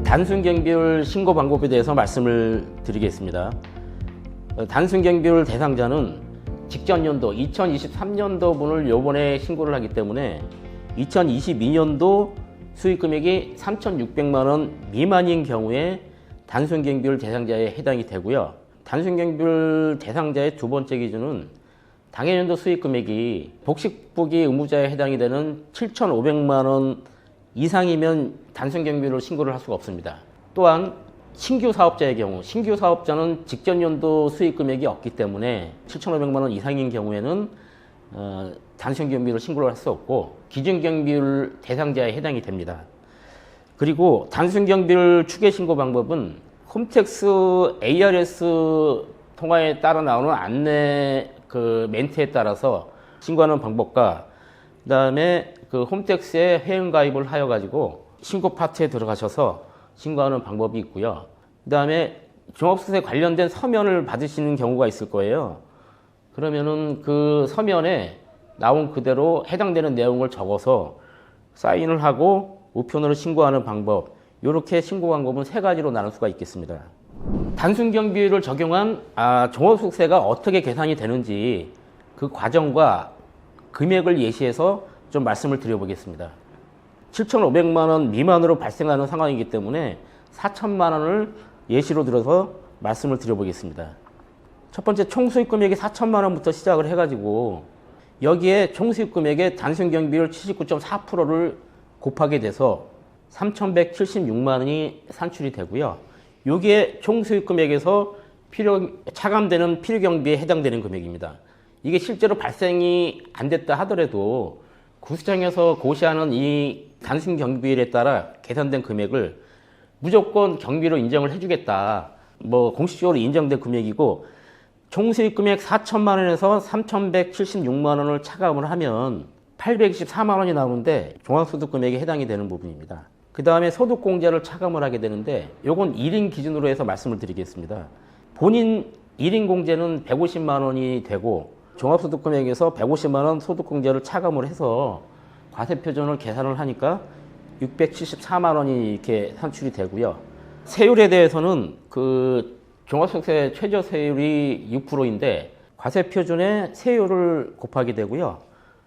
단순 경비율 신고 방법에 대해서 말씀을 드리겠습니다. 단순 경비율 대상자는 직전 연도 2023년도분을 요번에 신고를 하기 때문에 2022년도 수익 금액이 3,600만 원 미만인 경우에 단순 경비율 대상자에 해당이 되고요. 단순 경비율 대상자의 두 번째 기준은 당해년도 수익 금액이 복식부기 의무자에 해당이 되는 7,500만 원 이상이면 단순 경비율을 신고를 할 수가 없습니다. 또한 신규 사업자의 경우, 신규 사업자는 직전 연도 수익 금액이 없기 때문에 7,500만 원 이상인 경우에는 단순 경비율을 신고를 할 수 없고 기준 경비율 대상자에 해당이 됩니다. 그리고 단순 경비율 추계 신고 방법은 홈택스 ARS 통화에 따라 나오는 안내 멘트에 따라서 신고하는 방법과 그다음에 홈택스에 회원 가입을 하여 가지고 신고 파트에 들어가셔서 신고하는 방법이 있고요. 그다음에 종합소득세 관련된 서면을 받으시는 경우가 있을 거예요. 그러면은 그 서면에 나온 그대로 해당되는 내용을 적어서 사인을 하고 우편으로 신고하는 방법, 이렇게 신고 방법은 세 가지로 나눌 수가 있겠습니다. 단순 경비율을 적용한 종합소득세가 어떻게 계산이 되는지 그 과정과 금액을 예시해서 좀 말씀을 드려보겠습니다. 7,500만 원 미만으로 발생하는 상황이기 때문에 4천만 원을 예시로 들어서 말씀을 드려보겠습니다. 첫 번째 총수익 금액이 4천만 원부터 시작을 해가지고 여기에 총수익 금액의 단순 경비율 79.4%를 곱하게 돼서 3,176만 원이 산출이 되고요. 여기에 총수익 금액에서 차감되는 필요경비에 해당되는 금액입니다. 이게 실제로 발생이 안 됐다 하더라도 구시청에서 고시하는 이 단순 경비율에 따라 계산된 금액을 무조건 경비로 인정을 해주겠다. 공식적으로 인정된 금액이고 총수익 금액 4천만 원에서 3,176만 원을 차감을 하면 824만 원이 나오는데 종합소득 금액에 해당이 되는 부분입니다. 그 다음에 소득공제를 차감을 하게 되는데 요건 1인 기준으로 해서 말씀을 드리겠습니다. 본인 1인 공제는 150만 원이 되고 종합소득 금액에서 150만 원 소득공제를 차감을 해서 과세표준을 계산을 하니까 674만 원이 이렇게 산출이 되고요. 세율에 대해서는 종합소득세 최저세율이 6%인데 과세표준에 세율을 곱하게 되고요.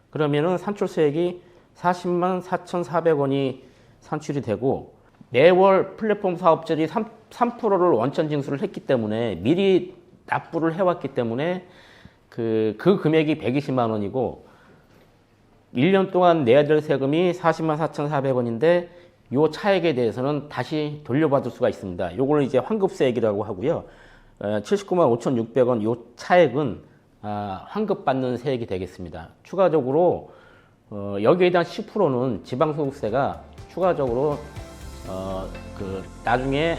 그러면은 산출세액이 40만 4,400원이 산출이 되고 매월 플랫폼 사업자들이 3%를 원천 징수를 했기 때문에 미리 납부를 해왔기 때문에 그 금액이 120만 원이고 1년 동안 내야 될 세금이 40만 4,400원인데 요 차액에 대해서는 다시 돌려받을 수가 있습니다. 요거는 이제 환급세액이라고 하고요. 79만 5,600원 요 차액은 환급받는 세액이 되겠습니다. 추가적으로 여기에 대한 10%는 지방소득세가 추가적으로 나중에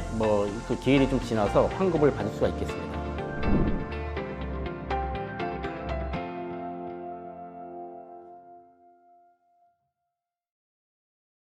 기일이 좀 지나서 환급을 받을 수가 있겠습니다.